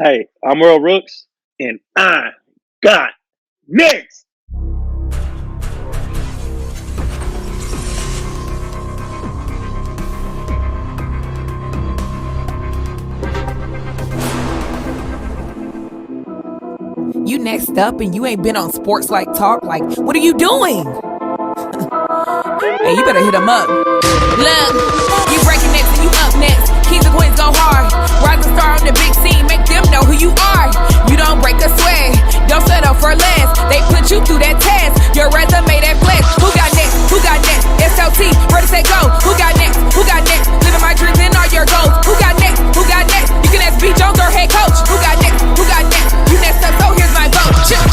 Hey, I'm Earl Rooks, and I got next. You next up and you ain't been on Sports Like Talk. Like, what are you doing? Hey, you better hit him up. Look, you breaking next and you up next. Kings and queens go hard. Rising star on the big scene, make them know who you are. You don't break a sweat, don't settle for less. They put you through that test, your resume that flex. Who got next? Who got next? SLT, ready, set, go. Who got next? Who got next? Living my dreams and all your goals. Who got next? Who got next? You can ask B. Jones or head coach. Who got next? Who got next? You next up, so here's my vote. Chill.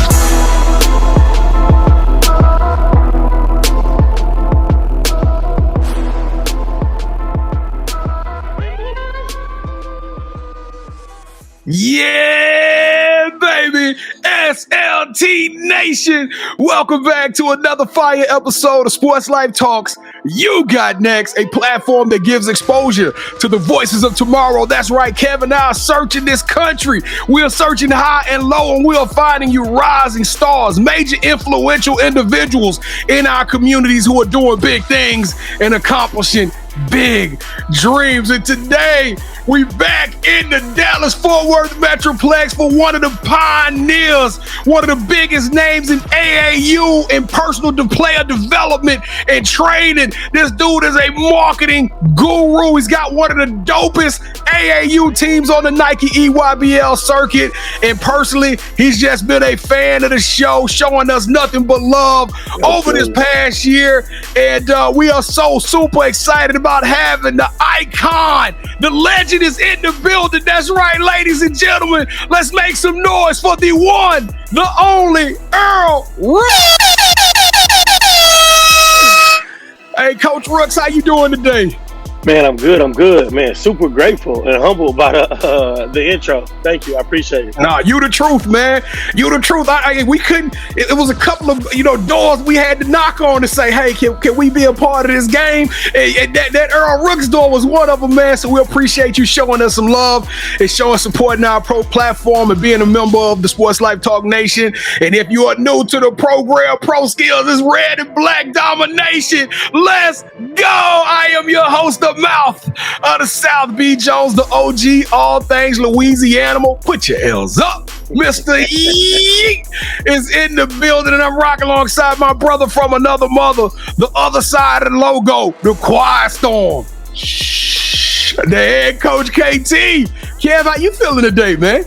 Yeah, baby. SLT Nation. Welcome back to another fire episode of Sports Life Talks. You got next, a platform that gives exposure to the voices of tomorrow. That's right, Kevin and I are searching this country. We are searching high and low, and we are finding you rising stars, major influential individuals in our communities who are doing big things and accomplishing big dreams. And today we back in the Dallas-Fort Worth Metroplex for one of the pioneers, one of the biggest names in AAU in personal player development and training. This dude is a marketing guru. He's got one of the dopest AAU teams on the Nike EYBL circuit. And personally, he's just been a fan of the show, showing us nothing but love over this past year. And we are so super excited about having the icon, the legend is in the building. That's right, ladies and gentlemen. Let's make some noise for the one, the only Earl Rooks. Hey, Coach Rooks, how you doing today? Man, I'm good, man. Super grateful and humble about the intro. Thank you. I appreciate it. Nah, you the truth, man. You the truth. We couldn't, it was a couple of, doors we had to knock on to say, hey, can we be a part of this game? And that Earl Rooks door was one of them, man. So we appreciate you showing us some love and showing support in our pro platform and being a member of the Sports Life Talk Nation. And if you are new to the program, Pro Skills is red and black domination. Let's go. I am your host of Mouth of the South, B. Jones, the OG, all things Louisiana. Put your L's up. Mr. E is in the building, and I'm rocking alongside my brother from another mother, the other side of the logo, the Quiet Storm. The head coach, KT. Kev, how you feeling today, man?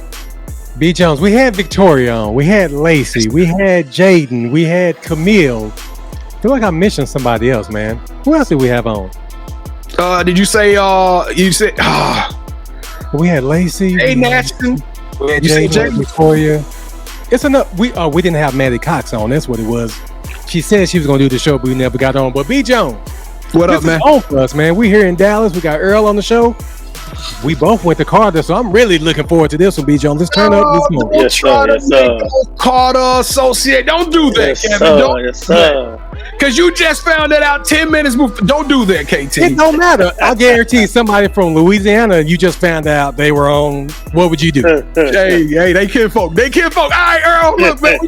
B. Jones, we had Victoria on, we had Lacey, we had Jaden, we had Camille. I feel like I mentioned somebody else, man. Who else did we have on? Did you say, we had Lacey. Hey, Nashton. We had Jaden, Victoria. It's enough. We didn't have Maddie Cox on. That's what it was. She said she was going to do the show, but we never got on. But B. Jones. What up, man? On for us, man. We here in Dallas. We got Earl on the show. We both went to Carter, so I'm really looking forward to this one, B. Jones. Let's turn up this one. Yes, sir. Carter Associate. Don't do that, Kevin. Yes, sir. Because you just found that out 10 minutes before. Don't do that, KT. It don't matter. I guarantee somebody from Louisiana, you just found out they were on. What would you do? Hey, they kinfolk. All right, Earl, look, man,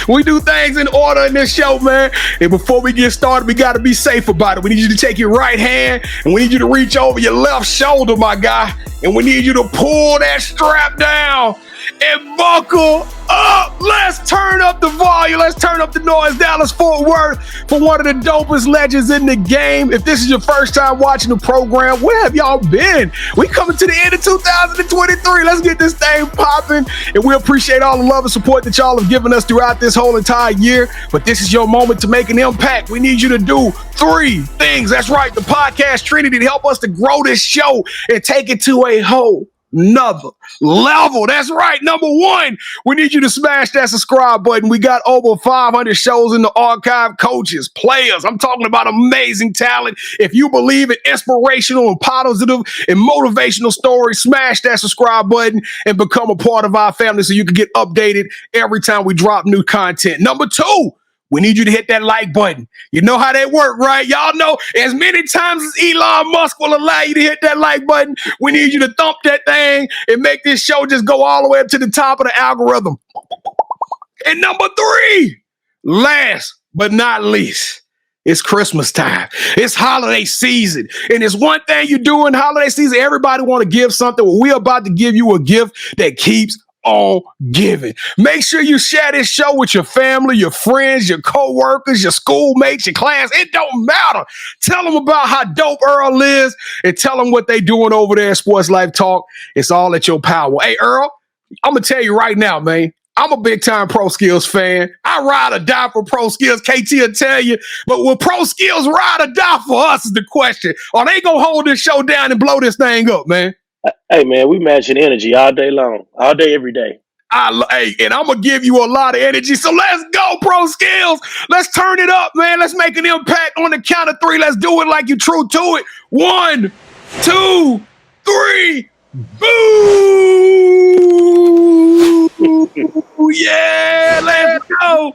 we do things in order in this show, man. And before we get started, we got to be safe about it. We need you to take your right hand, and we need you to reach over your left shoulder, my guy. And we need you to pull that strap down and buckle up. Let's turn up the volume. Let's turn up the noise. Dallas-Fort Worth for one of the dopest legends in the game. If this is your first time watching the program, where have y'all been? We coming to the end of 2023. Let's get this thing popping. And we appreciate all the love and support that y'all have given us throughout this whole entire year. But this is your moment to make an impact. We need you to do 3 things. That's right. The podcast Trinity to help us to grow this show and take it to a whole another level. That's right. Number 1, we need you to smash that subscribe button. We got over 500 shows in the archive, coaches, players. I'm talking about amazing talent. If you believe in inspirational and positive and motivational stories, smash that subscribe button and become a part of our family so you can get updated every time we drop new content. Number 2, we need you to hit that like button. You know how that work, right? Y'all know as many times as Elon Musk will allow you to hit that like button, we need you to thump that thing and make this show just go all the way up to the top of the algorithm. And number 3, last but not least, it's Christmas time. It's holiday season. And it's one thing you do in holiday season. Everybody want to give something. Well, we're about to give you a gift that keeps on giving. Make sure you share this show with your family, your friends, your co-workers, your schoolmates, your class. It don't matter. Tell them about how dope Earl is and tell them what they doing over there at Sports Life Talk. It's all at your power. Hey, Earl, I'm going to tell you right now, man. I'm a big-time Pro Skills fan. I ride or die for Pro Skills. KT will tell you. But will Pro Skills ride or die for us is the question. Are they going to hold this show down and blow this thing up, man? Hey, man, we matching energy all day long. All day, every day. Hey, and I'm going to give you a lot of energy. So let's go, Pro Skills. Let's turn it up, man. Let's make an impact on the count of 3. Let's do it like you're true to it. 1, 2, 3. Boo! Yeah, let's go.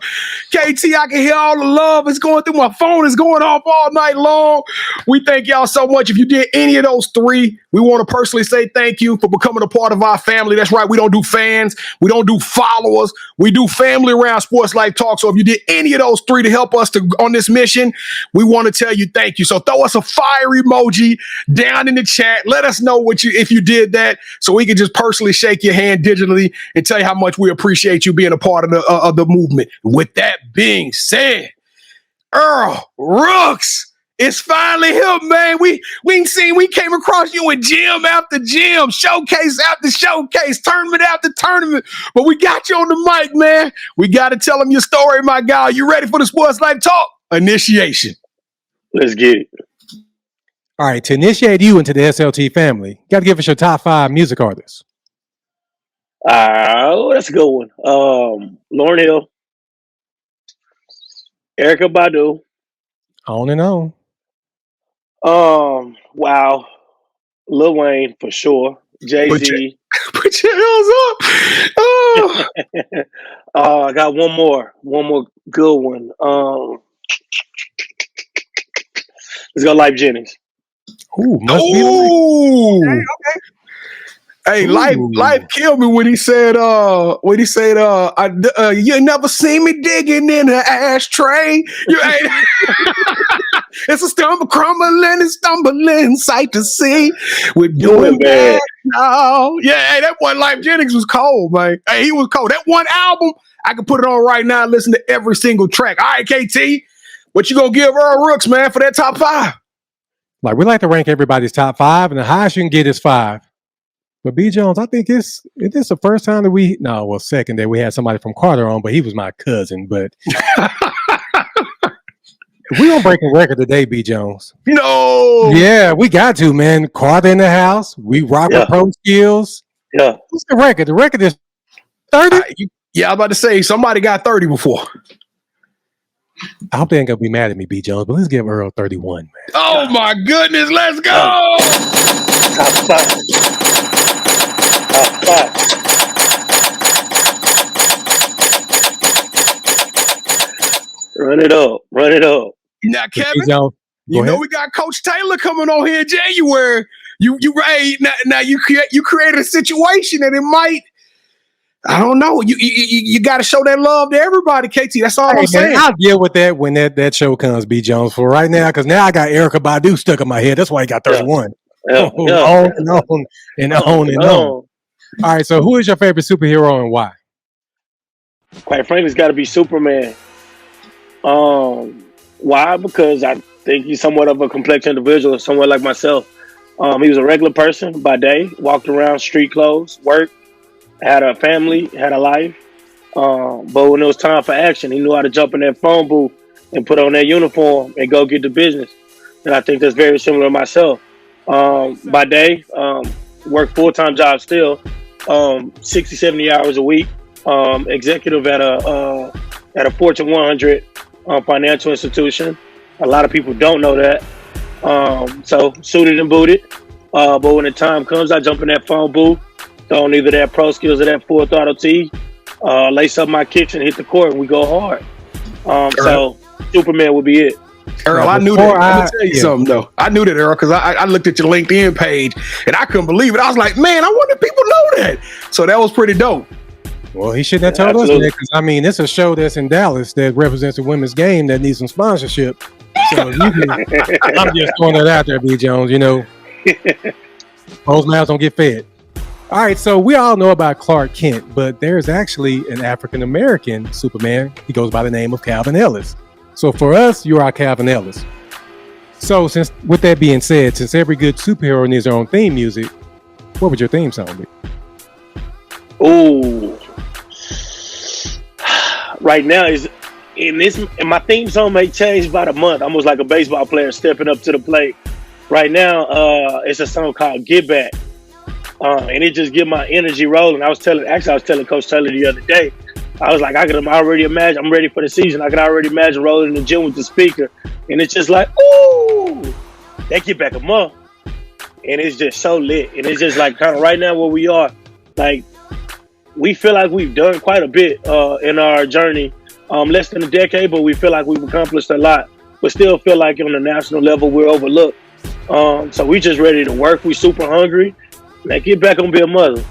KT, I can hear all the love. It's going through my phone. It's going off all night long. We thank y'all so much. If you did any of those 3, we want to personally say thank you for becoming a part of our family. That's right. We don't do fans. We don't do followers. We do family around Sports Life Talk. So if you did any of those 3 to help us on this mission, we want to tell you thank you. So throw us a fire emoji down in the chat. Let us know if you did that so we can just personally shake your hand digitally and tell you how much we appreciate you being a part of the movement. With that being said, Earl Rooks, it's finally him, man. We came across you in gym after gym, showcase after showcase, tournament after tournament, but we got you on the mic, man. We got to tell them your story, my guy. You ready for the Sports Life Talk? Initiation. Let's get it. All right, to initiate you into the SLT family, got to give us your top 5 music artists. That's a good one. Lauryn Hill, Erykah Badu. On and on. Wow. Lil Wayne for sure. Jay-Z. Put your hands up. Oh. I got one more good one. Let's go Life Jennings. Ooh, must be okay. Hey, life killed me when he said, you never see me digging in an ashtray. You ain't. It's a crumbling sight to see. We're doing bad now. Yeah, hey, that one Life Jennings was cold, man. Hey, he was cold. That one album, I can put it on right now and listen to every single track. All right, KT, what you gonna give Earl Rooks, man, for that top 5? Like, we like to rank everybody's top 5, and the highest you can get is 5. But B. Jones, I think it is the first time that second that we had somebody from Carter on, but he was my cousin. But we don't break a record today, B. Jones. No. Yeah, we got to, man. Carter in the house. We rock with Pro Skills. Yeah. What's the record? The record is 30. Yeah, I'm about to say somebody got 30 before. I hope they ain't gonna be mad at me, B. Jones, but let's give Earl 31, man. Oh my goodness, let's go! Top 5. Run it up. Now, Kevin, you know we got Coach Taylor coming on here in January. You created a situation that it might. I don't know. You got to show that love to everybody, KT. That's all I'm saying. I'll deal with that when that show comes, B. Jones. For right now, because now I got Erykah Badu stuck in my head. That's why he got 31. On and on and on and on. All right. So, who is your favorite superhero and why? Quite frankly, it's got to be Superman. Why? Because I think he's somewhat of a complex individual, somewhat like myself. He was a regular person by day, walked around street clothes, worked. Had a family, had a life, but when it was time for action, he knew how to jump in that phone booth and put on that uniform and go get the business. And I think that's very similar to myself. By day, work full-time job still, 60, 70 hours a week, executive at a Fortune 100 financial institution. A lot of people don't know that. So suited and booted. But when the time comes, I jump in that phone booth, throw on either that Pro Skills or that Full Throttle T, lace up my kicks and hit the court, and we go hard. So Superman would be it. Earl, I knew that. I'm gonna tell you something though. I knew that, Earl, because I looked at your LinkedIn page and I couldn't believe it. I was like, man, I wonder if people know that. So that was pretty dope. Well, he shouldn't have told us that, because I mean, it's a show that's in Dallas that represents the women's game that needs some sponsorship. So I'm just throwing that out there, B. Jones. You know, those mouths don't get fed. All right, so we all know about Clark Kent, but there's actually an African American Superman. He goes by the name of Calvin Ellis. So for us, you're our Calvin Ellis. So with that being said, since every good superhero needs their own theme music, what would your theme song be? Oh, right now my theme song may change by the month. I'm almost like a baseball player stepping up to the plate. Right now, it's a song called "Get Back," and it just get my energy rolling. I was telling Coach Taylor the other day. I was like, I could already imagine. I'm ready for the season. I could already imagine rolling in the gym with the speaker, and it's just like, ooh, that get back a month, and it's just so lit. And it's just like kind of right now where we are, like we feel like we've done quite a bit in our journey, less than a decade, but we feel like we've accomplished a lot, but still feel like on the national level we're overlooked. So we just ready to work. We super hungry. Man, get back gonna be a mother.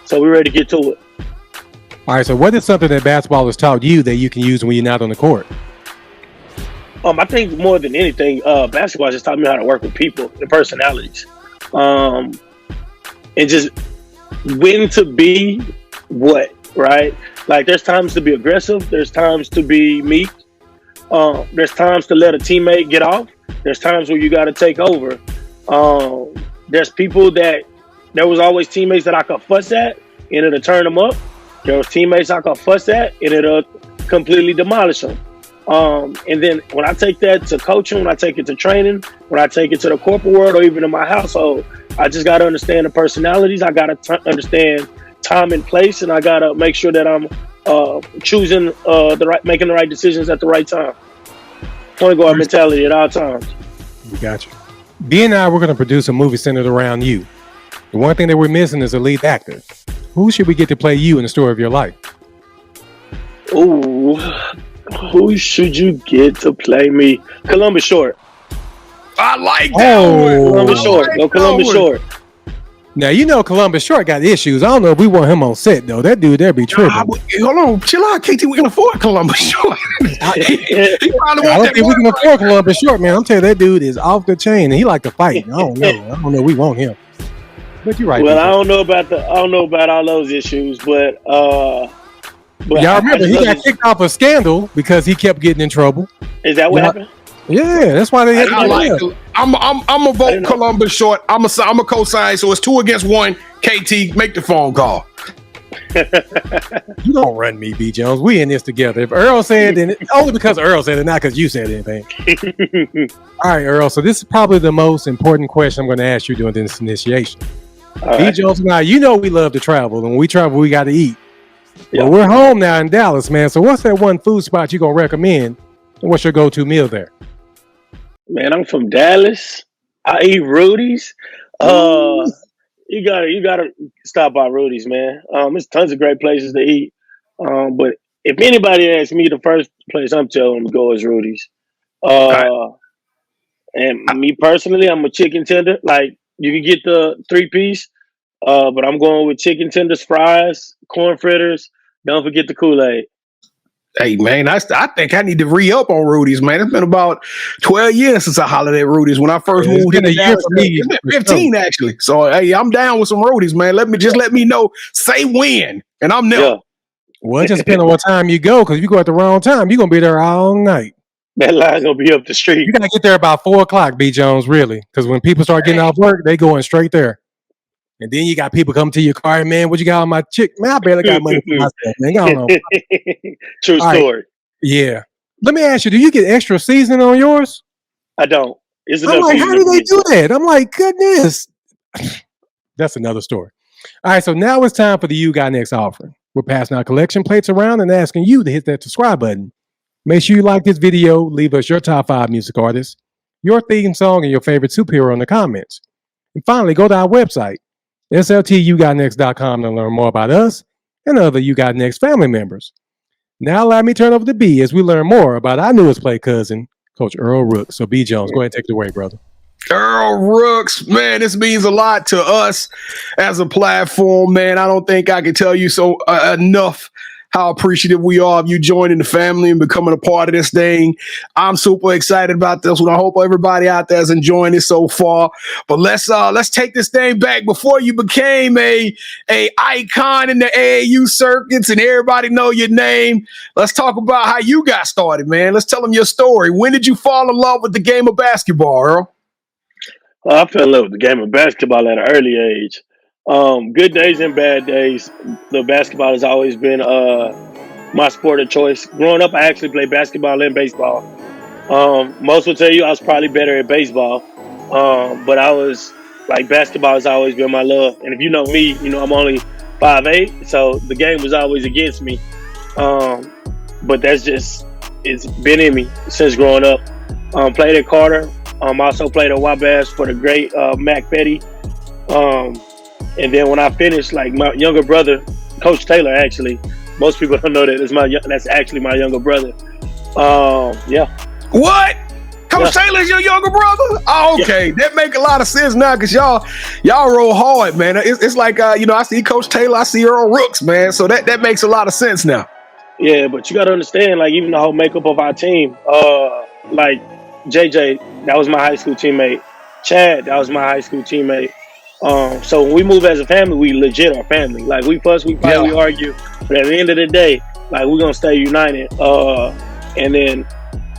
So we're ready to get to it. All right, so what is something that basketball has taught you that you can use when you're not on the court? I think more than anything, basketball just taught me how to work with people and personalities. And just when to be what, right? Like there's times to be aggressive. There's times to be meek. There's times to let a teammate get off. There's times where you got to take over. There's people that there was always teammates that I could fuss at and it'll turn them up. There was teammates I could fuss at and it'll completely demolish them. And then when I take that to coaching, when I take it to training, when I take it to the corporate world or even in my household, I just got to understand the personalities. I got to understand time and place, and I got to make sure that I'm choosing making the right decisions at the right time. Point guard mentality at all times. We got you. B and I, we're going to produce a movie centered around you. The one thing that we're missing is a lead actor. Who should we get to play you in the story of your life? Ooh, who should you get to play me? Columbus Short. I like that one. Columbus Short. Go Columbus Short. Now, you know Columbus Short got issues. I don't know if we want him on set, though. That dude there be tripping. Hold on. Chill out, KT. We can afford Columbus Short. I don't think we can afford Columbus Short, man. I'm telling you, that dude is off the chain, and he like to fight. I don't know. We want him. But you're right. Well, I don't know about all those issues, but y'all remember he got kicked off a scandal because he kept getting in trouble. Is that what happened? Yeah, that's why they had I'm a vote Columbus Short. I'm a co-sign, so it's 2-1. KT, make the phone call. You don't run me, B. Jones. We in this together. If Earl said it, then only because Earl said it, not because you said anything. All right, Earl. So this is probably the most important question I'm going to ask you during this initiation. B. Jones and I, you know we love to travel, and when we travel, we got to eat. Yeah. Well, we're home now in Dallas, man. So what's that one food spot you gonna recommend? And what's your go-to meal there? Man, I'm from Dallas. I eat Rudy's. You gotta stop by Rudy's, man. There's tons of great places to eat. But if anybody asks me, the first place I'm telling them to go is Rudy's. And me personally, I'm a chicken tender. Like you can get the 3-piece, but I'm going with chicken tenders, fries, corn fritters. Don't forget the Kool-Aid. Hey, man, I think I need to re-up on Rudy's, man. It's been about 12 years since I hollered at Rudy's when I first moved in. It's been 15, actually. So, hey, I'm down with some Rudy's, man. Let me know. Say when, and I'm there. Yeah. Well, it just depends on what time you go, because if you go at the wrong time, you're going to be there all night. That line's going to be up the street. You got to get there about 4 o'clock, B. Jones, really, because when people start getting off work, they going straight there. And then you got people come to your car, man, what you got on my chick? Man, I barely got money for myself, man. I don't know. True story. Right. Yeah. Let me ask you, do you get extra seasoning on yours? I don't. I'm like, how do they do that? I'm like, goodness. That's another story. All right, so now it's time for the You Got Next offering. We're passing our collection plates around and asking you to hit that subscribe button. Make sure you like this video, leave us your top 5 music artists, your theme song, and your favorite superhero in the comments. And finally, go to our website, sltyougotnext.com, to learn more about us and other You Got Next family members. Now allow me to turn over to B as we learn more about our newest play cousin, Coach Earl Rooks. So B Jones, go ahead and take it away, brother. Earl Rooks, man, this means a lot to us as a platform, man. I don't think I can tell you so enough how appreciative we are of you joining the family and becoming a part of this thing. I'm super excited about this one. I hope everybody out there is enjoying it so far. But let's take this thing back. Before you became a icon in the AAU circuits and everybody know your name, let's talk about how you got started, man. Let's tell them your story. When did you fall in love with the game of basketball, Earl? I fell in love with the game of basketball at an early age. Good days and bad days. The basketball has always been my sport of choice. Growing up, I actually played basketball and baseball. Most will tell you I was probably better at baseball, but I was like basketball has always been my love. And if you know me, you know I'm only 5'8", so the game was always against me. But it's been in me since growing up. Played at Carter. Also played at Wabash for the great Mac Petty. And then when I finished, like my younger brother, Coach Taylor, actually, most people don't know that that's actually my younger brother. Yeah. What? Coach Taylor's your younger brother? Oh, okay. That make a lot of sense now because y'all roll hard, man. It's like I see Coach Taylor, I see Earl Rooks, man. So that makes a lot of sense now. Yeah, but you got to understand, like even the whole makeup of our team, like JJ, that was my high school teammate. Chad, that was my high school teammate. So when we move as a family, we legit are family. Like we fuss, we fight, we argue, but at the end of the day, like we're gonna stay united. And then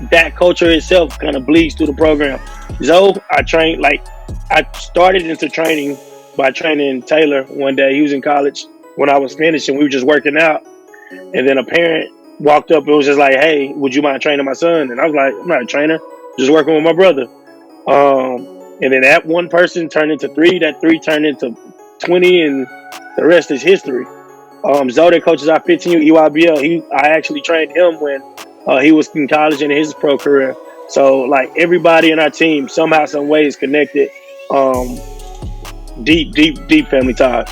that culture itself kind of bleeds through the program. Zoe, I started into training by training Taylor one day. He was in college when I was finishing. We were just working out, and then a parent walked up and was just like, "Hey, would you mind training my son?" And I was like, "I'm not a trainer, just working with my brother." And then that one person turned into 3, that 3 turned into 20, and the rest is history. Zoe that coaches our 15U Eybl, I actually trained him when he was in college and his pro career. So like everybody in our team somehow, some way is connected. Deep family ties.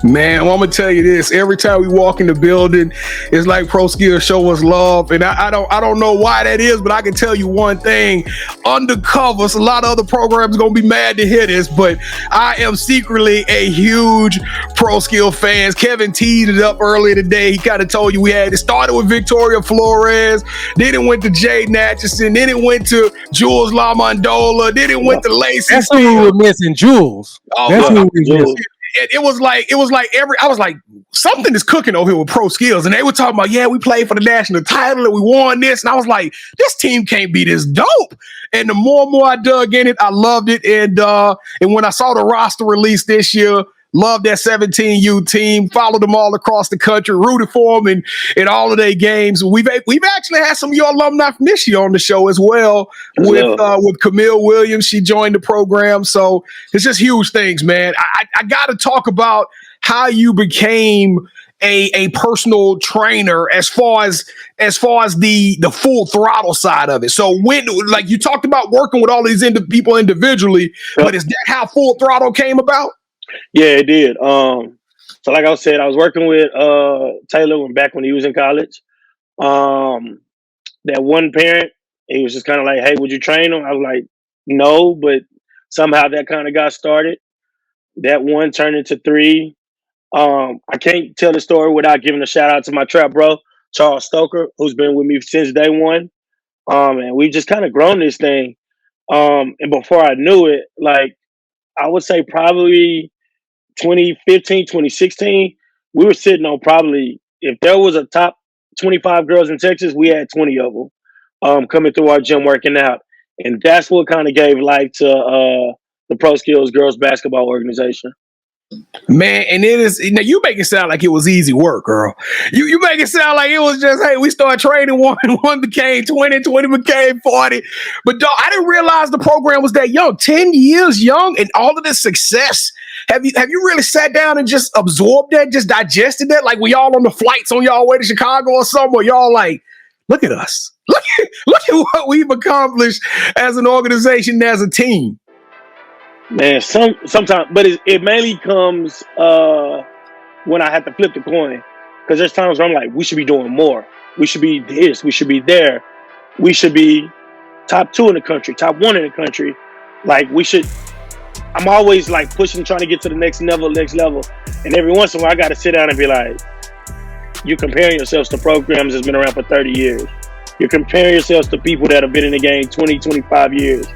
Man, well, I'm gonna tell you this. Every time we walk in the building, it's like Pro Skills show us love, and I don't know why that is, but I can tell you one thing: undercovers. A lot of other programs gonna be mad to hear this, but I am secretly a huge Pro Skill fan. Kevin teed it up earlier today. He kind of told you it started with Victoria Flores, then it went to Jade Natchison, then it went to Jules Lamondola, then it went to Lacey. That's who we were missing, Jules. That's who we were missing. It was like I was like, something is cooking over here with Pro Skills, and they were talking about, we played for the national title and we won this, and I was like, this team can't be this dope. And the more and more I dug in it, I loved it. And when I saw the roster release this year, loved that 17U team, followed them all across the country, rooted for them in all of their games. We've actually had some of your alumni from this year on the show as well with Camille Williams. She joined the program. So it's just huge things, man. I got to talk about how you became a personal trainer as far as the full throttle side of it. So when, like you talked about working with all these people individually, but is that how full throttle came about? Yeah, it did. So like I said, I was working with Taylor back when he was in college. That one parent, he was just kind of like, "Hey, would you train him?" I was like, "No," but somehow that kind of got started. That one turned into 3. I can't tell the story without giving a shout out to my trap bro, Charles Stoker, who's been with me since day one. And we've just kind of grown this thing. And before I knew it, like I would say probably 2015, 2016, we were sitting on probably, if there was a top 25 girls in Texas, we had 20 of them coming through our gym working out. And that's what kind of gave life to the Pro Skills Girls Basketball Organization. Man, and it is, now you make it sound like it was easy work, girl. You make it sound like it was just, hey, we started training, one became 20 became 40. But dog, I didn't realize the program was that young, 10 years young, and all of this success. Have you really sat down and just absorbed that, just digested that? Like we all on the flights on y'all way to Chicago or somewhere, y'all like, look at us. Look at what we've accomplished as an organization, as a team. Man, sometimes, but it mainly comes when I have to flip the coin, because there's times where I'm like, we should be doing more. We should be this. We should be there. We should be top 2 in the country, top 1 in the country. Like we should. I'm always like pushing, trying to get to the next level. And every once in a while, I got to sit down and be like, you're comparing yourselves to programs that's been around for 30 years. You're comparing yourselves to people that have been in the game 20, 25 years.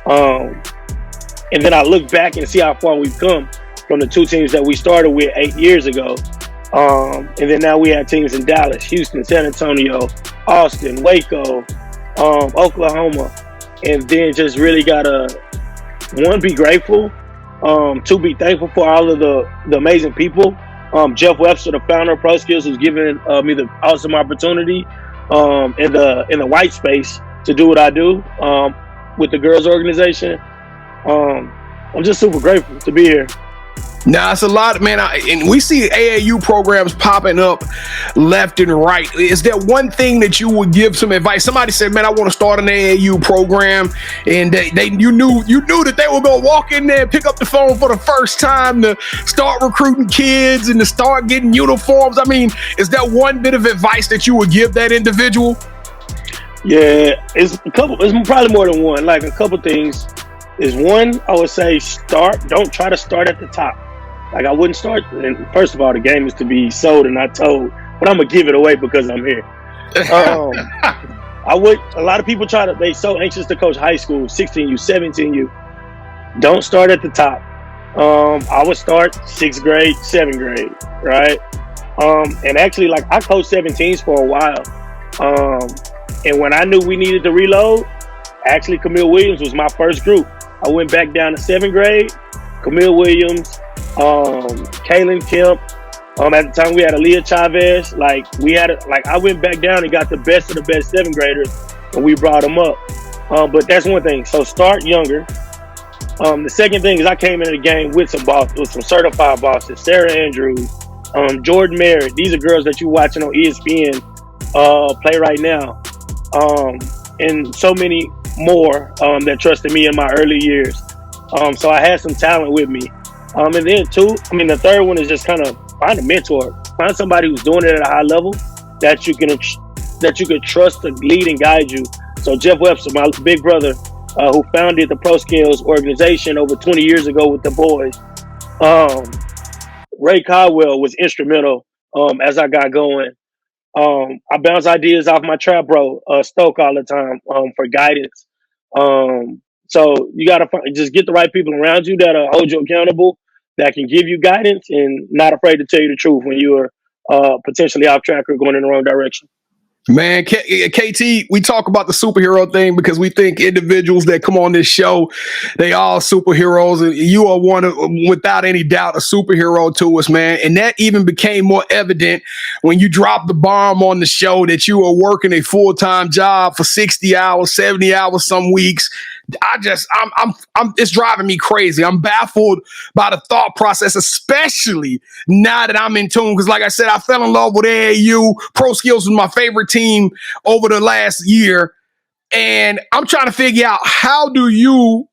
And then I look back and see how far we've come from the 2 teams that we started with 8 years ago. And then now we have teams in Dallas, Houston, San Antonio, Austin, Waco, Oklahoma. And then just really gotta, 1, be grateful. 2, be thankful for all of the amazing people. Jeff Webster, the founder of Pro Skills, who's given me the awesome opportunity in the white space to do what I do with the girls organization. I'm just super grateful to be here. Now, it's a lot, man. And we see AAU programs popping up left and right. Is there one thing that you would give some advice? Somebody said, man, I want to start an AAU program. And you knew that they were going to walk in there, pick up the phone for the first time to start recruiting kids and to start getting uniforms. I mean, is there one bit of advice that you would give that individual? Yeah, it's probably more than one. Like a couple things is, 1, I would say don't try to start at the top. Like I wouldn't start, and first of all, the game is to be sold and not told, but I'm gonna give it away because I'm here. A lot of people they so anxious to coach high school, 16U, 17U. Don't start at the top. I would start 6th grade, 7th grade, right? And actually, like I coached 17s for a while. And when I knew we needed to reload, actually Camille Williams was my first group. I went back down to 7th grade, Camille Williams, Kaylin Kemp. At the time we had Aaliyah Chavez. I went back down and got the best of the best 7th graders and we brought them up. But that's one thing. So start younger. The second thing is I came into the game with some certified bosses, Sarah Andrews, Jordan Merritt. These are girls that you're watching on ESPN play right now. And so many more that trusted me in my early years. So I had some talent with me. And then the third one is just kind of find a mentor. Find somebody who's doing it at a high level that you can trust to lead and guide you. So Jeff Webster, my big brother, who founded the Pro Skills organization over 20 years ago with the boys. Ray Caldwell was instrumental as I got going. I bounce ideas off my trap bro, Stoke, all the time for guidance. So you got to just get the right people around you that hold you accountable, that can give you guidance and not afraid to tell you the truth when you are potentially off track or going in the wrong direction. Man, KT, we talk about the superhero thing because we think individuals that come on this show, they all superheroes, and you are one of, without any doubt, a superhero to us, man. And that even became more evident when you dropped the bomb on the show that you are working a full-time job for 60 hours, 70 hours some weeks. It's driving me crazy. I'm baffled by the thought process, especially now that I'm in tune. Because like I said, I fell in love with AAU. Pro Skills was my favorite team over the last year. And I'm trying to figure out, how do you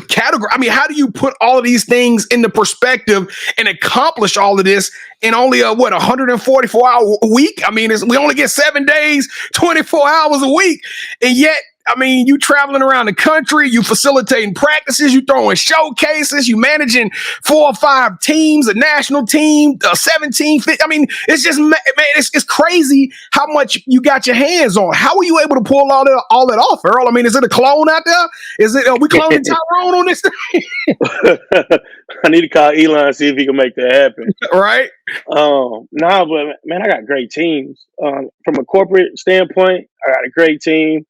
how do you put all of these things into perspective and accomplish all of this in only a 144-hour week? I mean, we only get 7 days, 24 hours a week. And yet, I mean, you traveling around the country, you facilitating practices, you throwing showcases, you managing 4 or 5 teams, a national team, 17. I mean, it's just, man, it's crazy how much you got your hands on. How are you able to pull all that off, Earl? I mean, is it a clone out there? Are we cloning Tyrone on this thing? I need to call Elon and see if he can make that happen. Right? But man, I got great teams. From a corporate standpoint, I got a great team.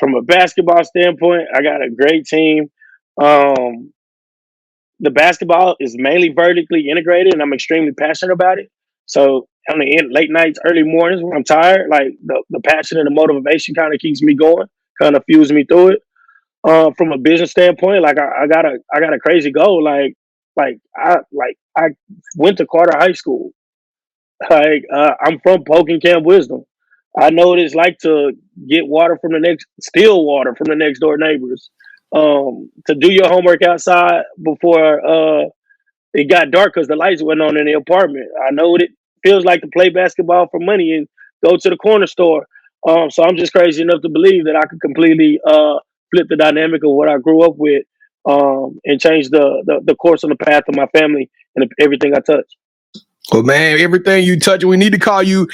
From a basketball standpoint, I got a great team. The basketball is mainly vertically integrated, and I'm extremely passionate about it. So on the late nights, early mornings when I'm tired, like the passion and the motivation kind of keeps me going, kind of fuels me through it. From a business standpoint, like I got a crazy goal. I went to Carter High School. I'm from Camp Wisdom. I know what it's like to get steal water from the next door neighbors. To do your homework outside before it got dark because the lights went on in the apartment. I know what it feels like to play basketball for money and go to the corner store. So I'm just crazy enough to believe that I could completely flip the dynamic of what I grew up with, and change the course and the path of my family and everything I touch. Well, man, everything you touch, we need to call you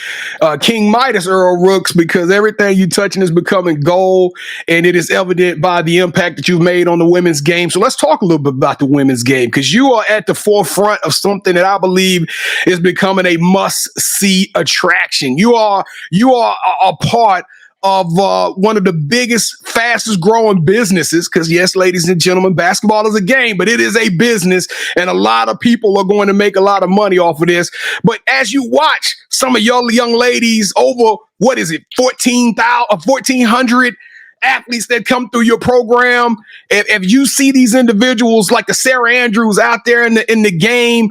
King Midas, Earl Rooks, because everything you touching is becoming gold, and it is evident by the impact that you've made on the women's game. So let's talk a little bit about the women's game, because you are at the forefront of something that I believe is becoming a must-see attraction. You are a part of one of the biggest, fastest growing businesses. Because yes, ladies and gentlemen, basketball is a game, but it is a business, and a lot of people are going to make a lot of money off of this. But as you watch some of your young ladies, over, what is it, 1,400 athletes that come through your program, if you see these individuals like the Sarah Andrews out there in the game,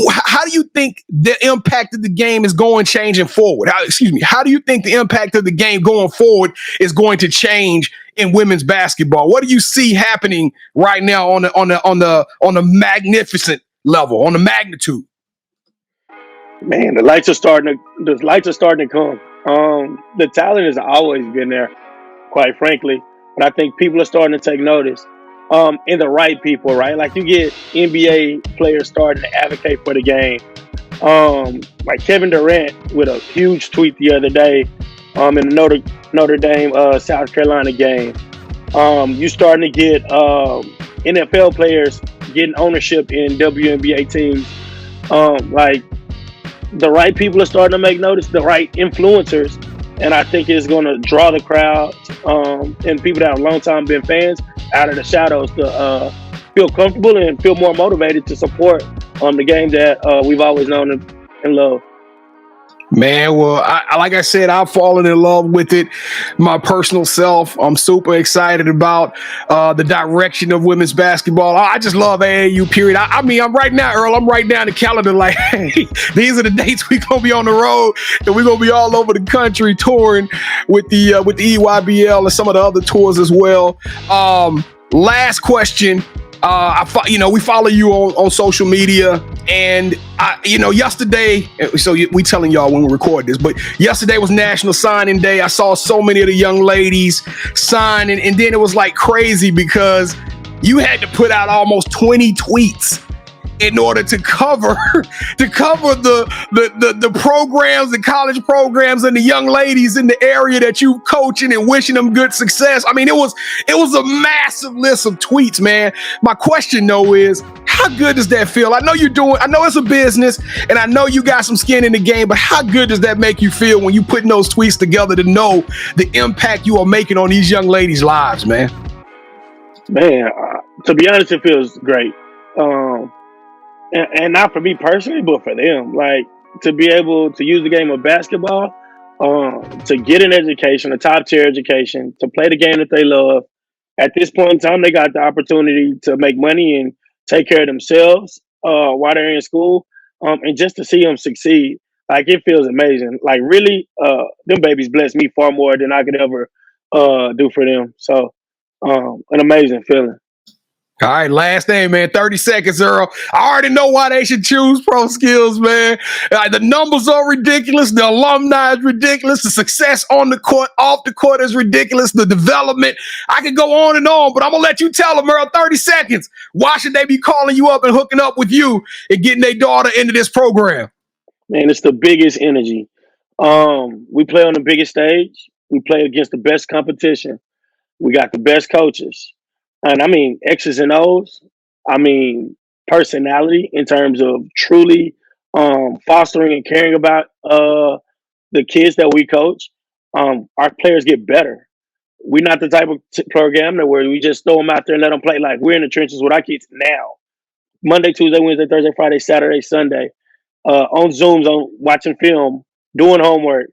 how do you think the impact of the game is going changing forward? How do you think the impact of the game going forward is going to change in women's basketball? What do you see happening right now on the magnificent level, on the magnitude? Man, the lights are starting to come. The talent has always been there, quite frankly, but I think people are starting to take notice. And the right people, right? Like, you get NBA players starting to advocate for the game. Like Kevin Durant with a huge tweet the other day, in the Notre Dame South Carolina game. You starting to get NFL players getting ownership in WNBA teams. Like, the right people are starting to make notice, the right influencers, and I think it's going to draw the crowd, and people that have a long time been fans out of the shadows to feel comfortable and feel more motivated to support the game that we've always known and loved. Man, well, like I said, I've fallen in love with it. My personal self, I'm super excited about the direction of women's basketball. I just love AAU, period. I mean, I'm right now, Earl, I'm right down the calendar like, hey, these are the dates we're going to be on the road, and we're going to be all over the country touring with the Eybl and some of the other tours as well. Last question. We follow you on social media, and yesterday, so we telling y'all when we record this, but yesterday was National Signing Day. I saw so many of the young ladies sign, and then it was like crazy because you had to put out almost 20 tweets in order to cover the programs, the college programs, and the young ladies in the area that you coaching and wishing them good success. I mean, it was a massive list of tweets, man. My question though is, how good does that feel? I know it's a business, and I know you got some skin in the game, but how good does that make you feel when you putting those tweets together to know the impact you are making on these young ladies' lives, man? Man, to be honest, it feels great. And not for me personally, but for them. Like, to be able to use the game of basketball, to get an education, a top tier education, to play the game that they love. At this point in time, they got the opportunity to make money and take care of themselves while they're in school. And just to see them succeed, like, it feels amazing. Like, really, them babies bless me far more than I could ever do for them. So, an amazing feeling. All right, last name, man. 30 seconds, Earl. I already know why they should choose Pro Skills, man. The numbers are ridiculous. The alumni is ridiculous. The success on the court, off the court is ridiculous. The development. I could go on and on, but I'm going to let you tell them, Earl, 30 seconds. Why should they be calling you up and hooking up with you and getting their daughter into this program? Man, it's the biggest energy. We play on the biggest stage. We play against the best competition. We got the best coaches. And I mean, X's and O's. I mean, personality in terms of truly fostering and caring about the kids that we coach. Our players get better. We're not the type of program that where we just throw them out there and let them play. Like, we're in the trenches with our kids now. Monday, Tuesday, Wednesday, Thursday, Friday, Saturday, Sunday. On Zooms, on watching film, doing homework.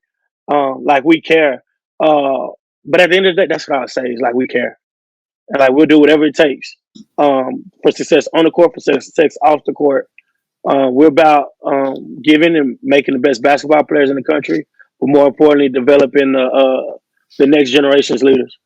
Like, we care. But at the end of the day, that's what I would say is, like, we care. And, like, we'll do whatever it takes for success on the court, for success off the court. We're about giving and making the best basketball players in the country, but more importantly, developing the next generation's leaders.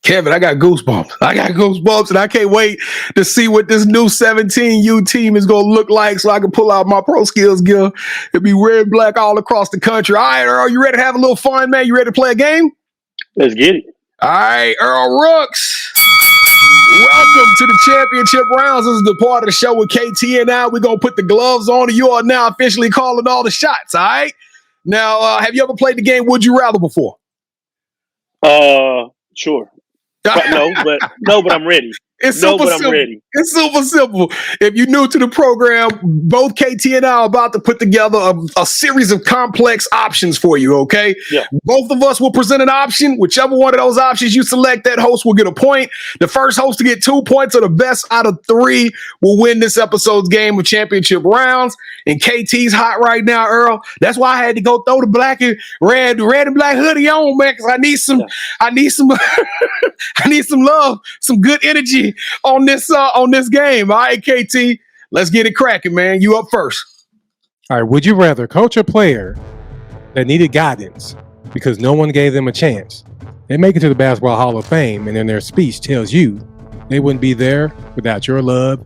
Kevin, I got goosebumps. And I can't wait to see what this new 17U team is going to look like so I can pull out my pro skills gear. It'll be red and black all across the country. All right, Earl, you ready to have a little fun, man? You ready to play a game? Let's get it. All right, Earl Rooks. Welcome to the championship rounds. This is the part of the show with KT and I. We're going to put the gloves on, and you are now officially calling all the shots, all right? Now, have you ever played the game Would You Rather before? Sure. But I'm ready. It's super simple. If you're new to the program, both KT and I are about to put together a series of complex options for you, okay? Yeah. Both of us will present an option. Whichever one of those options you select, that host will get a point. The first host to get 2 points or the best out of 3 will win this episode's game of championship rounds. And KT's hot right now, Earl. That's why I had to go throw the black and red and black hoodie on, man, because I need some I need some love, some good energy on this game. All right, KT, let's get it cracking, man. You up first. All right, would you rather coach a player that needed guidance because no one gave them a chance? They make it to the Basketball Hall of Fame, and then their speech tells you they wouldn't be there without your love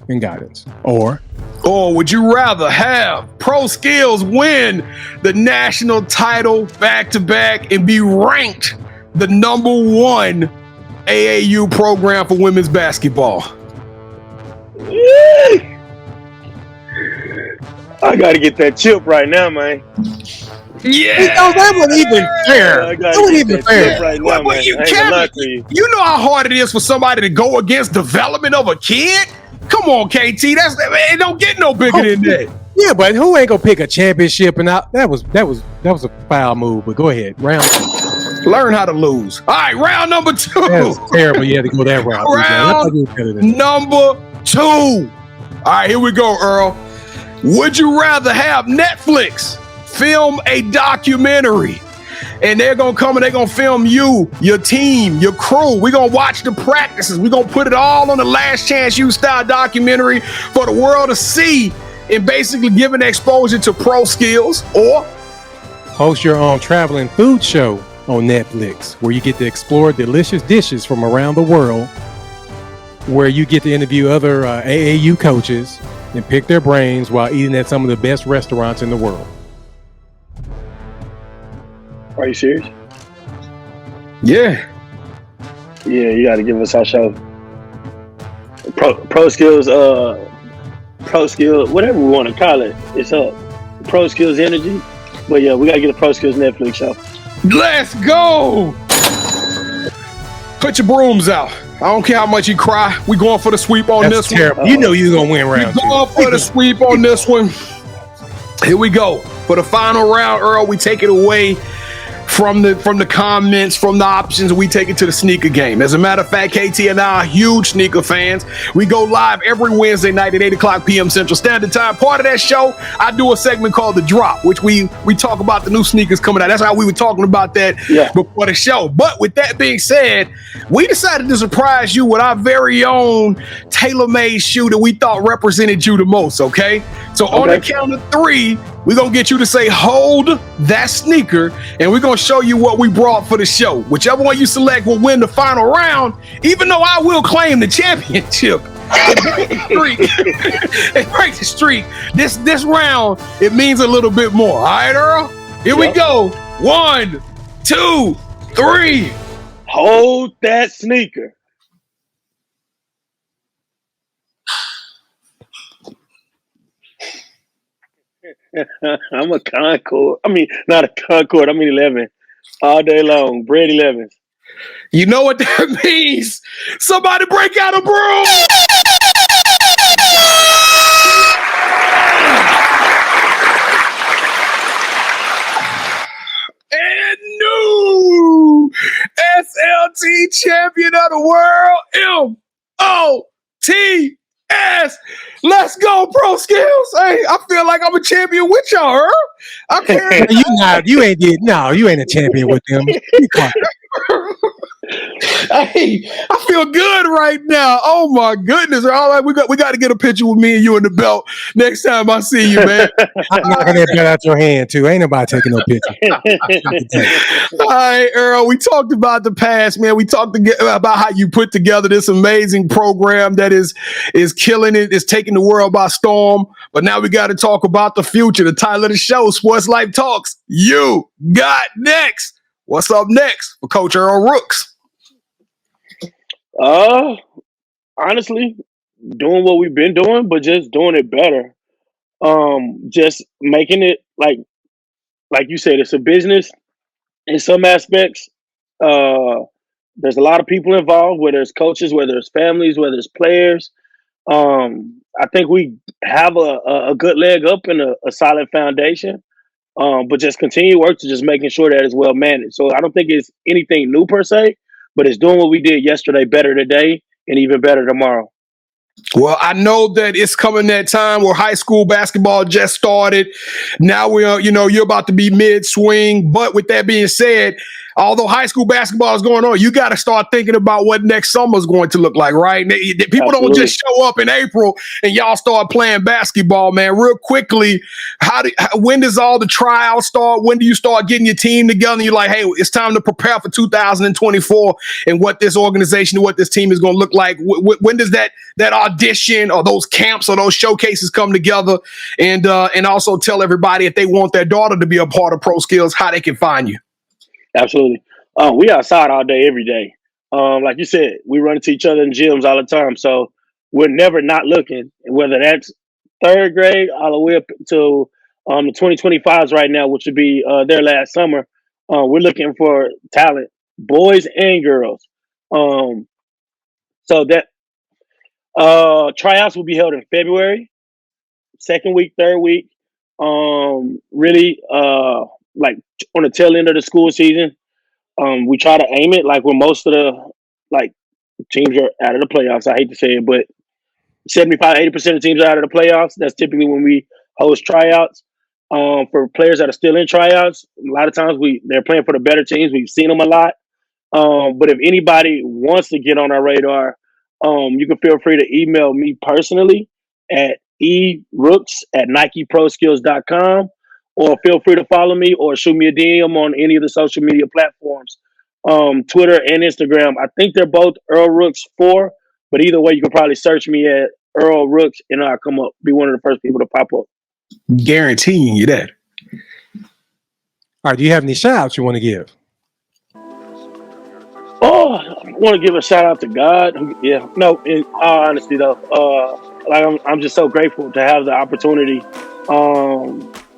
and guidance. Or would you rather have Pro Skills win the national title back-to-back and be ranked the #1 AAU program for women's basketball? I got to get that chip right now, man. Yeah. That wasn't even fair. That wasn't even fair. Right now, man. You know how hard it is for somebody to go against development of a kid? Come on, KT. It don't get no bigger than that. Yeah, but who ain't gonna pick a championship? And that was a foul move. But go ahead, round 2. Learn how to lose. All right, round number 2. That's terrible. You had to go that route. Round number 2. All right, here we go, Earl. Would you rather have Netflix film a documentary? And they're going to come and they're going to film you, your team, your crew. We're going to watch the practices. We're going to put it all on the Last Chance U style documentary for the world to see and basically giving exposure to pro skills. Or host your own traveling food show on Netflix where you get to explore delicious dishes from around the world, where you get to interview other AAU coaches and pick their brains while eating at some of the best restaurants in the world. Are you serious? Yeah, you got to give us our show. Pro skills, whatever we want to call it. It's up. Pro skills energy. But yeah, we got to get a Pro Skills Netflix show. Let's go. Put your brooms out. I don't care how much you cry. We going for the sweep on That's this terrible. one. You know you're gonna win round 2. Going for the sweep on this one. Here we go. For the final round, Earl, we take it away from the comments, from the options, we take it to the sneaker game. As a matter of fact, KT and I are huge sneaker fans. We go live every Wednesday night at 8 o'clock p.m. Central Standard Time. Part of that show, I do a segment called The Drop, which we talk about the new sneakers coming out. That's how we were talking about that before the show. But with that being said, we decided to surprise you with our very own tailor-made shoe that we thought represented you the most, okay? So on the count of 3, we're going to get you to say, hold that sneaker, and we're going to show you what we brought for the show. Whichever one you select will win the final round, even though I will claim the championship. And break the streak. This round, it means a little bit more. All right, Earl? Here we go. 1, 2, 3. Hold that sneaker. I'm a Concord. I mean, not a Concord. I mean 11. All day long. Bread 11. You know what that means? Somebody break out a broom. And new SLT champion of the world, MOTS. Let's go, Pro Skills. Hey, I feel like I'm a champion with y'all, Earl. I can't. You ain't a champion with them. Hey, I feel good right now. Oh my goodness! All right, we got to get a picture with me and you in the belt next time I see you, man. I'm knocking that belt out your hand too. Ain't nobody taking no picture. All right, Earl. We talked about the past, man. We talked about how you put together this amazing program that is killing it. It's taking the world by storm. But now we got to talk about the future. The title of the show, Sports Life Talks. You got next. What's up next for Coach Earl Rooks? Honestly, doing what we've been doing, but just doing it better. Just making it like you said, it's a business in some aspects. There's a lot of people involved, whether it's coaches, whether it's families, whether it's players. I think we have a good leg up and a solid foundation. But just continue work to just making sure that it's well managed. So I don't think it's anything new per se, but it's doing what we did yesterday better today and even better tomorrow. Well, I know that it's coming that time where high school basketball just started. Now you're about to be mid-swing. But with that being said, although high school basketball is going on, you got to start thinking about what next summer is going to look like, right? People Absolutely. Don't just show up in April and y'all start playing basketball, man. Real quickly, when does all the trials start? When do you start getting your team together? And you're like, hey, it's time to prepare for 2024 and what this organization, what this team is going to look like. When does that audition or those camps or those showcases come together? And also tell everybody if they want their daughter to be a part of Pro Skills, how they can find you. Absolutely. We outside all day, every day. Like you said, we run into each other in gyms all the time. So we're never not looking, whether that's third grade all the way up to the 2025s right now, which would be their last summer. We're looking for talent, boys and girls. So that tryouts will be held in February, second week, third week. Really like on the tail end of the school season. We try to aim it like when most of the teams are out of the playoffs. I hate to say it, but 75-80% of teams are out of the playoffs. That's typically when we host tryouts. For players that are still in tryouts, a lot of times they're playing for the better teams. We've seen them a lot. But if anybody wants to get on our radar, you can feel free to email me personally at erooks@nikeproskills.com, or feel free to follow me or shoot me a DM on any of the social media platforms, Twitter and Instagram. I think they're both Earl Rooks 4, but either way, you can probably search me at Earl Rooks and I'll come up, be one of the first people to pop up. Guaranteeing you that. All right, do you have any shout outs you want to give? Oh, I want to give a shout out to God. Yeah, no, in all honesty though, I'm just so grateful to have the opportunity,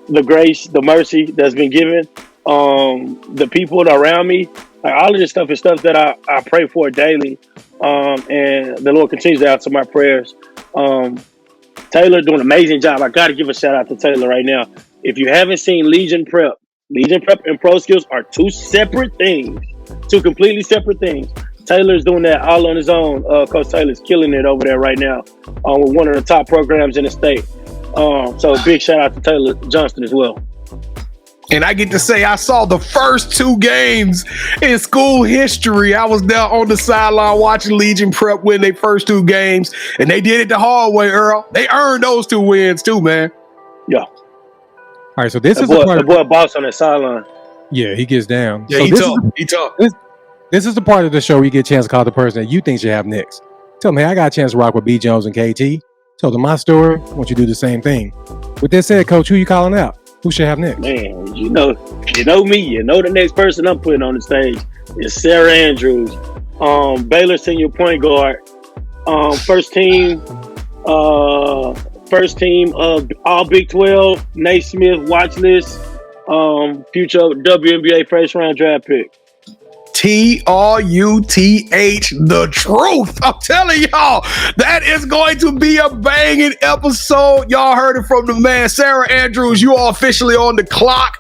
the grace, the mercy that's been given, the people around me. Like, all of this stuff is stuff that I pray for daily, and the Lord continues to answer my prayers. Taylor doing an amazing job. I got to give a shout out to Taylor right now. If you haven't seen Legion Prep and Pro Skills are two completely separate things. Taylor's doing that all on his own. Coach Taylor's killing it over there right now with one of the top programs in the state. So big shout out to Taylor Johnston as well. And I get to say I saw the first 2 games in school history. I was there on the sideline watching Legion Prep win their first 2 games, and they did it the hard way, Earl. They earned those 2 wins too, man. Yeah. All right, so this is the boy boss on that sideline. Yeah, he gets down. Yeah, so he tough. This is the part of the show where you get a chance to call the person that you think should have next. Tell me, hey, I got a chance to rock with B. Jones and KT. Tell them my story. I want you to do the same thing. With that said, Coach, who you calling out? Who should have next? Man, you know me. You know the next person I'm putting on the stage is Sarah Andrews, Baylor senior point guard, first team of all Big 12, Naismith watch list, future WNBA first round draft pick. TRUTH, the truth. I'm telling y'all, that is going to be a banging episode. Y'all heard it from the man, Sarah Andrews. You are officially on the clock.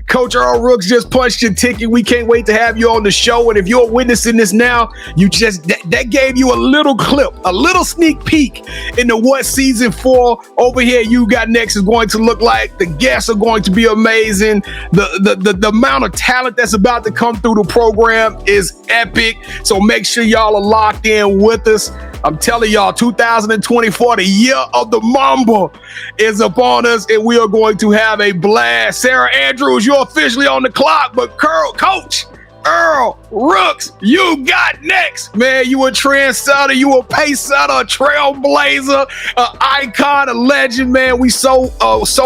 Coach Earl Rooks just punched your ticket. We can't wait to have you on the show. And if you're witnessing this now, that gave you a little clip, a little sneak peek into what season 4 over here You Got Next is going to look like. The guests are going to be amazing. The amount of talent that's about to come through the program program is epic. So make sure y'all are locked in with us. I'm telling y'all, 2024, the year of the Mamba, is upon us, and we are going to have a blast. Sarah Andrews, you're officially on the clock, but Coach Earl Rooks, you got next. Man, you a trendsetter, you a pace setter, a trailblazer, an icon, a legend, man. We so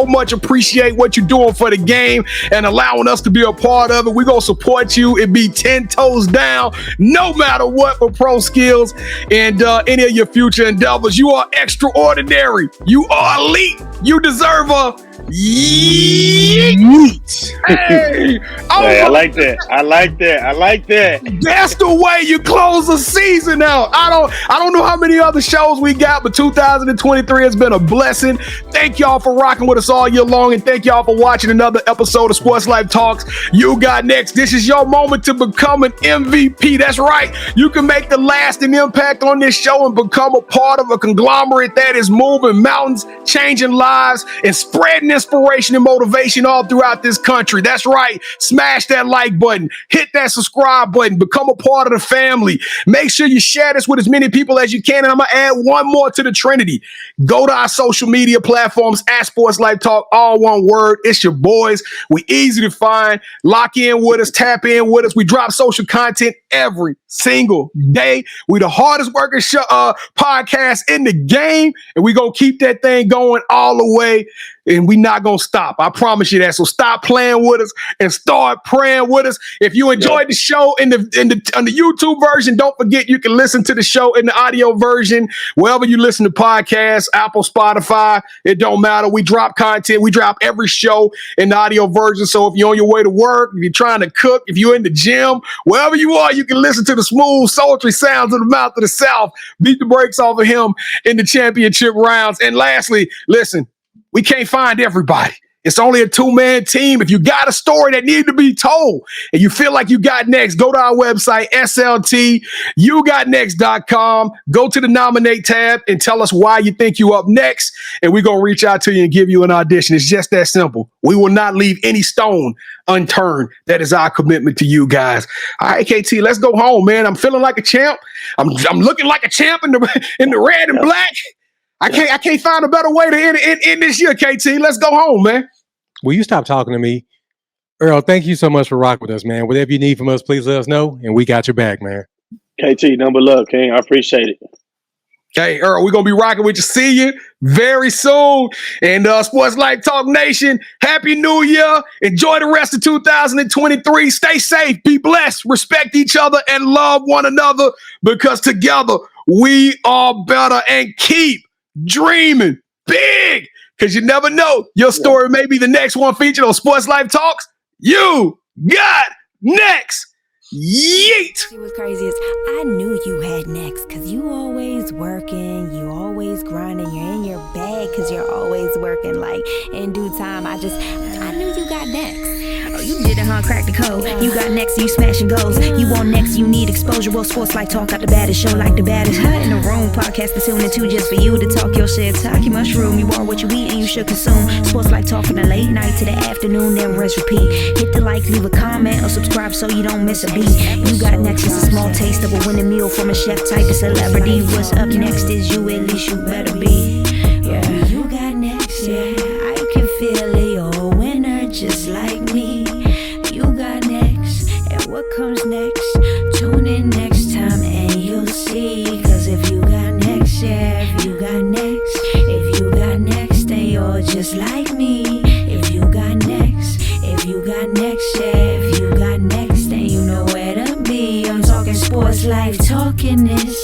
much appreciate what you're doing for the game and allowing us to be a part of it. We're going to support you and be 10 toes down, no matter what, for pro skills and any of your future endeavors. You are extraordinary. You are elite. You deserve a yeet. Hey, I like that. I like that. That's the way you close the season out. I don't know how many other shows we got, but 2023 has been a blessing. Thank y'all for rocking with us all year long, and thank y'all for watching another episode of Sports Life Talks. You got next. This is your moment to become an MVP. That's right. You can make the lasting impact on this show and become a part of a conglomerate that is moving mountains, changing lives, and spreading inspiration and motivation all throughout this country. That's right. Smash that like button, hit that subscribe button, become a part of the family. Make sure you share this with as many people as you can. And I'm going to add one more to the Trinity. Go to our social media platforms at Sports Life Talk, all one word. It's your boys. We easy to find. Lock in with us, tap in with us. We drop social content every single day. We the hardest working podcast in the game, and we going to keep that thing going all the way. And we not gonna stop. I promise you that. So stop playing with us and start praying with us. If you enjoyed the show on the YouTube version, don't forget you can listen to the show in the audio version wherever you listen to podcasts, Apple, Spotify. It don't matter. We drop content. We drop every show in the audio version. So if you're on your way to work, if you're trying to cook, if you're in the gym, wherever you are, you can listen to the smooth, sultry sounds of the mouth of the South. Beat the brakes off of him in the championship rounds. And lastly, listen. We can't find everybody. It's only a two-man team. If you got a story that needs to be told and you feel like you got next, go to our website, sltyougotnext.com. Go to the Nominate tab and tell us why you think you up next, and we're going to reach out to you and give you an audition. It's just that simple. We will not leave any stone unturned. That is our commitment to you guys. All right, KT, let's go home, man. I'm feeling like a champ. I'm looking like a champ in the red and black. I can't find a better way to end this year, KT. Let's go home, man. Will you stop talking to me? Earl, thank you so much for rocking with us, man. Whatever you need from us, please let us know, and we got your back, man. KT, number love, King. I appreciate it. Okay, Earl, we're going to be rocking with you. See you very soon. And Sports Life Talk Nation, Happy New Year. Enjoy the rest of 2023. Stay safe, be blessed, respect each other, and love one another, because together we are better. And keep dreaming big, because you never know. Your story may be the next one featured on Sports Life Talks. You got next. Yeet. See what's crazy is I knew you had next, because you always working, you always grinding, you're in your bag because you're always working. Like in due time, I knew you got next. Oh, you did it, huh? Crack the code. You got next, you smashing goals. You want next, you need exposure. Well, Sports Life Talk got the baddest show, like the baddest in the room. Podcast to tune into just for you to talk your shit. Talk your mushroom. You are what you eat and you should consume. Sports Life Talk from the late night to the afternoon, then rest repeat. Hit the like, leave a comment, or subscribe so you don't miss a beat. You got next is a small taste of a winning meal from a chef type of celebrity. What's up next is you, at least you better be. Yeah, you got next, yeah. I can feel it, you're a winner just like me. You got next, and what comes next? Tune in next time and you'll see. Cause if you got next, yeah, if you got next, then you're just like me. If you got next, yeah, if you got next, then you know where to be. I'm talking Sports Life, talking this.